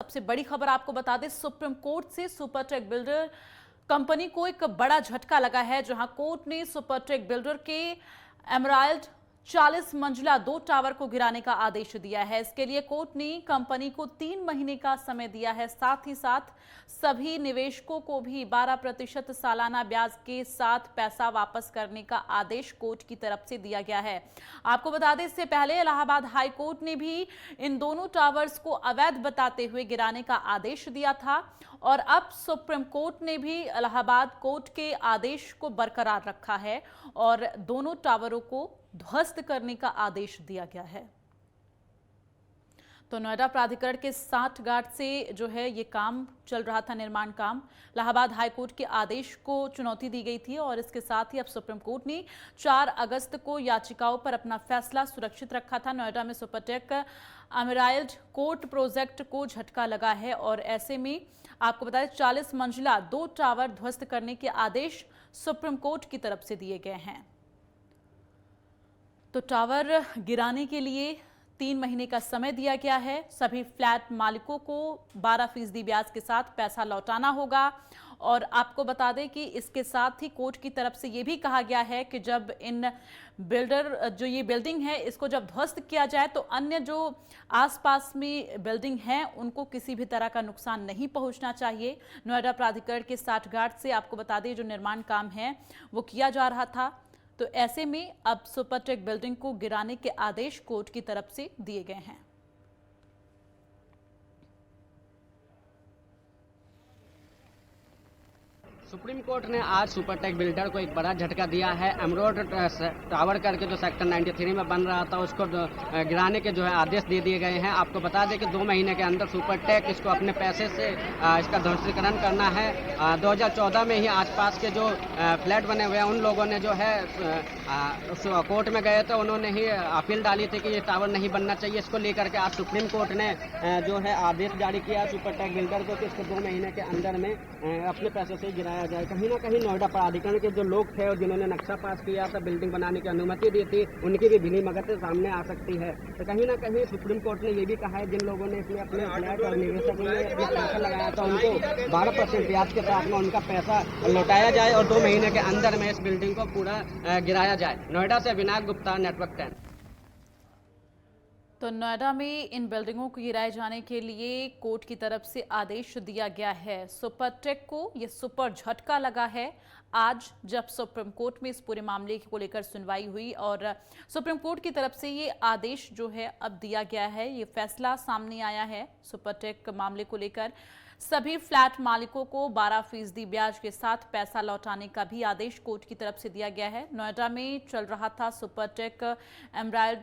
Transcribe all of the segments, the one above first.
सबसे बड़ी खबर आपको बता दें, सुप्रीम कोर्ट से सुपरटेक बिल्डर कंपनी को एक बड़ा झटका लगा है, जहां कोर्ट ने सुपरटेक बिल्डर के एमराल्ड 40 मंजिला 2 टावर को गिराने का आदेश दिया है। इसके लिए कोर्ट ने कंपनी को 3 महीने का समय दिया है। साथ ही साथ सभी निवेशकों को भी 12% सालाना ब्याज के साथ पैसा वापस करने का आदेश कोर्ट की तरफ से दिया गया है। आपको बता दें, इससे पहले इलाहाबाद हाई कोर्ट ने भी इन दोनों टावर्स को अवैध बताते हुए गिराने का आदेश दिया था और अब सुप्रीम कोर्ट ने भी इलाहाबाद कोर्ट के आदेश को बरकरार रखा है और दोनों टावरों को ध्वस्त करने का आदेश दिया गया है। तो नोएडा प्राधिकरण के 60 गार्ड से जो है ये काम चल रहा था, निर्माण काम। इलाहाबाद हाईकोर्ट के आदेश को चुनौती दी गई थी और इसके साथ ही अब सुप्रीम कोर्ट ने 4 अगस्त को याचिकाओं पर अपना फैसला सुरक्षित रखा था। नोएडा में सुपरटेक एमराल्ड कोर्ट प्रोजेक्ट को झटका लगा है और ऐसे में आपको बताया 40 मंजिला 2 टावर ध्वस्त करने के आदेश सुप्रीम कोर्ट की तरफ से दिए गए हैं। तो टावर गिराने के लिए 3 महीने का समय दिया गया है। सभी फ्लैट मालिकों को 12% ब्याज के साथ पैसा लौटाना होगा और आपको बता दें कि इसके साथ ही कोर्ट की तरफ से यह भी कहा गया है कि जब इन बिल्डर जो ये बिल्डिंग है इसको जब ध्वस्त किया जाए तो अन्य जो आसपास में बिल्डिंग है उनको किसी भी तरह का नुकसान नहीं पहुंचना चाहिए। नोएडा प्राधिकरण के 60 गार्ड से आपको बता दें जो निर्माण काम है वो किया जा रहा था। तो ऐसे में अब सुपरटेक बिल्डिंग को गिराने के आदेश कोर्ट की तरफ से दिए गए हैं। सुप्रीम कोर्ट ने आज सुपरटेक बिल्डर को एक बड़ा झटका दिया है। एमराल्ड टावर करके जो सेक्टर 93 में बन रहा था उसको गिराने के जो है आदेश दे दिए गए हैं। आपको बता दें कि 2 महीने के अंदर सुपरटेक इसको अपने पैसे से इसका ध्वस्तीकरण करना है। 2014 में ही आसपास के जो फ्लैट बने हुए हैं उन लोगों ने जो है कोर्ट में गए थे, उन्होंने ही अपील डाली थी कि ये टावर नहीं बनना चाहिए। इसको लेकर के आज सुप्रीम कोर्ट ने जो है आदेश जारी किया सुपरटेक बिल्डर को कि इसको 2 महीने के अंदर में अपने पैसे से गिराया जाए। कहीं ना कहीं नोएडा प्राधिकरण के जो लोग थे और जिन्होंने नक्शा पास किया था, बिल्डिंग बनाने की अनुमति दी थी, उनकी भी ढीली मगज सामने आ सकती है। तो कहीं ना कहीं सुप्रीम कोर्ट ने ये भी कहा है जिन लोगों ने इसमें अपने फ्लैट और निवेशक ने अपना पैसा लगाया था उनको 12% ब्याज के साथ में उनका पैसा लौटाया जाए और 2 महीने के अंदर में इस बिल्डिंग को पूरा गिराया जाए। नोएडा से विनायक गुप्ता, नेटवर्क 10। तो नोएडा में इन बिल्डिंगों को गिराए जाने के लिए कोर्ट की तरफ से आदेश दिया गया है। सुपरटेक को ये सुपर झटका लगा है आज जब सुप्रीम कोर्ट में इस पूरे मामले को लेकर सुनवाई हुई और सुप्रीम कोर्ट की तरफ से ये आदेश जो है अब दिया गया है। ये फैसला सामने आया है सुपरटेक मामले को लेकर। सभी फ्लैट मालिकों को 12% ब्याज के साथ पैसा लौटाने का भी आदेश कोर्ट की तरफ से दिया गया है। नोएडा में चल रहा था सुपरटेक एमराल्ड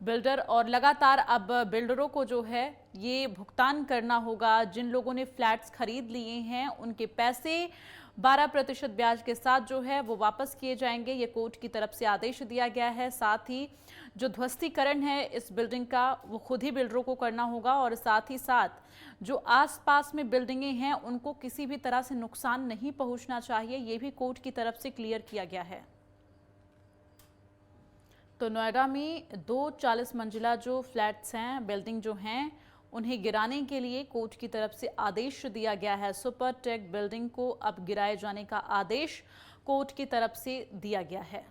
बिल्डर और लगातार अब बिल्डरों को जो है ये भुगतान करना होगा। जिन लोगों ने फ्लैट्स खरीद लिए हैं उनके पैसे 12% ब्याज के साथ जो है वो वापस किए जाएंगे। ये कोर्ट की तरफ से आदेश दिया गया है। साथ ही जो ध्वस्तीकरण है इस बिल्डिंग का वो खुद ही बिल्डरों को करना होगा और साथ ही साथ जो आसपास में बिल्डिंगें हैं उनको किसी भी तरह से नुकसान नहीं पहुंचना चाहिए, ये भी कोर्ट की तरफ से क्लियर किया गया है। तो नोएडा में 2 40 मंजिला जो फ्लैट्स हैं, बिल्डिंग जो हैं, उन्हें गिराने के लिए कोर्ट की तरफ से आदेश दिया गया है। सुपरटेक बिल्डिंग को अब गिराए जाने का आदेश कोर्ट की तरफ से दिया गया है।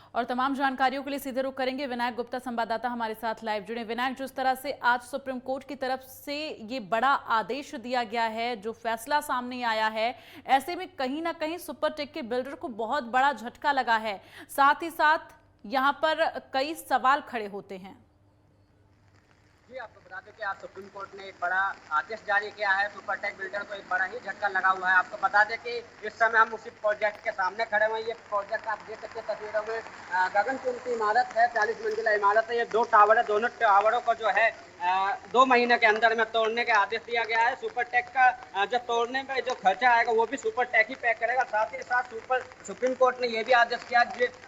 और तमाम जानकारियों के लिए सीधे रुख करेंगे विनायक गुप्ता, संवाददाता हमारे साथ लाइव जुड़े। विनायक, जिस तरह से आज सुप्रीम कोर्ट की तरफ से ये बड़ा आदेश दिया गया है, जो फैसला सामने आया है, ऐसे में कहीं ना कहीं सुपरटेक के बिल्डर को बहुत बड़ा झटका लगा है। साथ ही साथ यहां पर कई सवाल खड़े होते हैं। जी, आपको बता दें कि आज सुप्रीम कोर्ट ने एक बड़ा आदेश जारी किया है। सुपरटेक बिल्डर को एक बड़ा ही झटका लगा हुआ है। आपको बता दें कि इस समय हम उसी प्रोजेक्ट के सामने खड़े हुए हैं। ये प्रोजेक्ट आप देख सकते हैं तस्वीरों में, गगनचुंबी इमारत है, 40 मंजिला इमारत है। ये 2 टावर है, दोनों टावरों को जो है 2 महीने के अंदर में तोड़ने का आदेश दिया गया है। सुपरटेक का जो तोड़ने में जो खर्चा आएगा वो भी सुपरटेक ही पे करेगा। साथ ही साथ सुप्रीम कोर्ट ने ये भी आदेश किया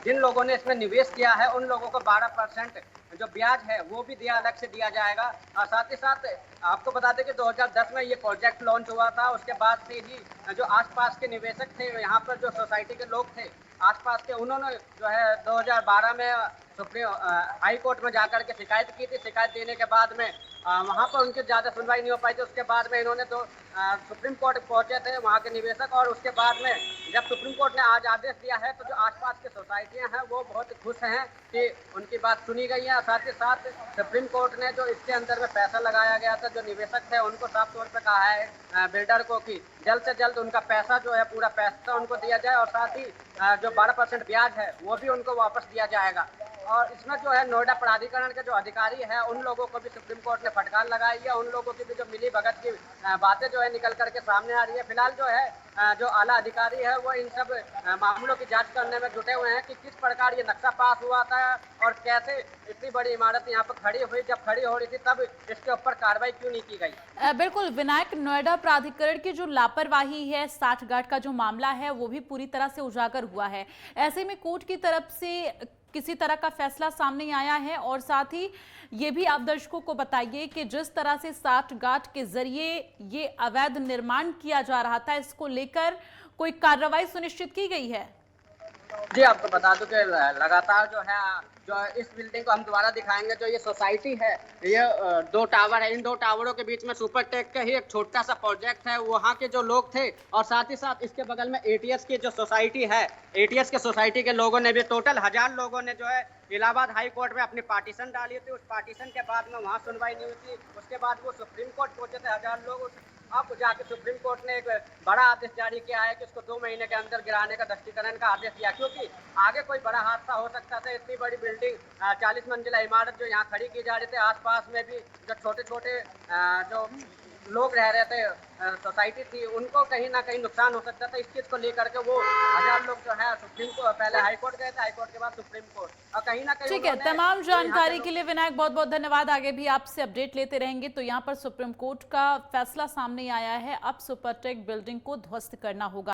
जिन लोगों ने इसमें निवेश किया है उन लोगों को 12% जो ब्याज है वो भी अलग से दिया जाएगा। और साथ ही साथ आपको बता दें कि 2010 में ये प्रोजेक्ट लॉन्च हुआ था। उसके बाद से ही जो आसपास के निवेशक थे, यहाँ पर जो सोसाइटी के लोग थे, आसपास के, उन्होंने जो है 2012 में सुप्रीम हाई कोर्ट में जाकर के शिकायत की थी। शिकायत देने के बाद में वहाँ पर उनकी ज़्यादा सुनवाई नहीं हो पाई थी। उसके बाद में इन्होंने सुप्रीम कोर्ट पहुंचे थे वहाँ के निवेशक, और उसके बाद में जब सुप्रीम कोर्ट ने आज आदेश दिया है तो जो आसपास की सोसाइटियाँ हैं वो बहुत खुश हैं कि उनकी बात सुनी गई है। साथ ही साथ सुप्रीम कोर्ट ने जो इसके अंदर में पैसा लगाया गया था, जो निवेशक थे उनको साफ तौर पर कहा है बिल्डर को कि जल्द से जल्द उनका पैसा जो है, पूरा पैसा उनको दिया जाए, और साथ ही जो 12% ब्याज है वो भी उनको वापस दिया जाएगा। और इसमें जो है नोएडा प्राधिकरण के जो अधिकारी हैं उन लोगों को भी सुप्रीम कोर्ट ने फटकार लगाई है। उन लोगों की भी जो मिली भगत की बातें जो है निकल करके सामने आ रही है। फिलहाल जो है जो आला अधिकारी है वो इन सब मामलों की जांच करने में जुटे हुए हैं कि किस प्रकार ये नक्शा पास हुआ था और कैसे इतनी बड़ी इमारत यहाँ पर खड़ी हुई। जब खड़ी हो रही थी तब इसके ऊपर कार्रवाई क्यों नहीं की गई। बिल्कुल विनायक, नोएडा प्राधिकरण की जो लापरवाही है, साठगांठ का जो मामला है वो भी पूरी तरह से उजागर हुआ है। ऐसे में कोर्ट की तरफ से किसी तरह का फैसला सामने आया है, और साथ ही ये भी आप दर्शकों को बताइए कि जिस तरह से साठगांठ के जरिए ये अवैध निर्माण किया जा रहा था, इसको लेकर कोई कार्रवाई सुनिश्चित की गई है? जी, आपको बता दूं कि लगातार जो है जो इस बिल्डिंग को हम दोबारा दिखाएंगे, जो ये सोसाइटी है, ये 2 टावर है। इन 2 टावरों के बीच में सुपरटेक का ही एक छोटा सा प्रोजेक्ट है। वहाँ के जो लोग थे, और साथ ही साथ इसके बगल में एटीएस की जो सोसाइटी है, एटीएस के सोसाइटी के लोगों ने भी, टोटल 1000 लोगों ने जो है इलाहाबाद हाई कोर्ट में अपनी पार्टीशन डाली थी। उस पार्टीशन के बाद में वहाँ सुनवाई नहीं हुई थी। उसके बाद वो सुप्रीम कोर्ट पहुंचे थे 1000 लोग। अब जाके सुप्रीम कोर्ट ने एक बड़ा आदेश जारी किया है कि इसको 2 महीने के अंदर गिराने का दृष्टिकरण का आदेश दिया, क्योंकि आगे कोई बड़ा हादसा हो सकता था। इतनी बड़ी बिल्डिंग 40 मंजिला इमारत जो यहाँ खड़ी की जा रही थी, आसपास में भी जो छोटे छोटे जो लोग रह रहे थे, सोसाइटी थी, उनको कहीं ना कहीं नुकसान हो सकता था। इस चीज को लेकर के वो 1000 लोग जो है सुप्रीम कोर्ट, पहले हाई कोर्ट गए थे, हाई कोर्ट के बाद सुप्रीम कोर्ट, और कहीं ना कहीं ठीक है, तमाम जानकारी के लिए विनायक बहुत बहुत धन्यवाद। आगे भी आपसे अपडेट लेते रहेंगे। तो यहाँ पर सुप्रीम कोर्ट का फैसला सामने आया है, अब सुपरटेक बिल्डिंग को ध्वस्त करना होगा।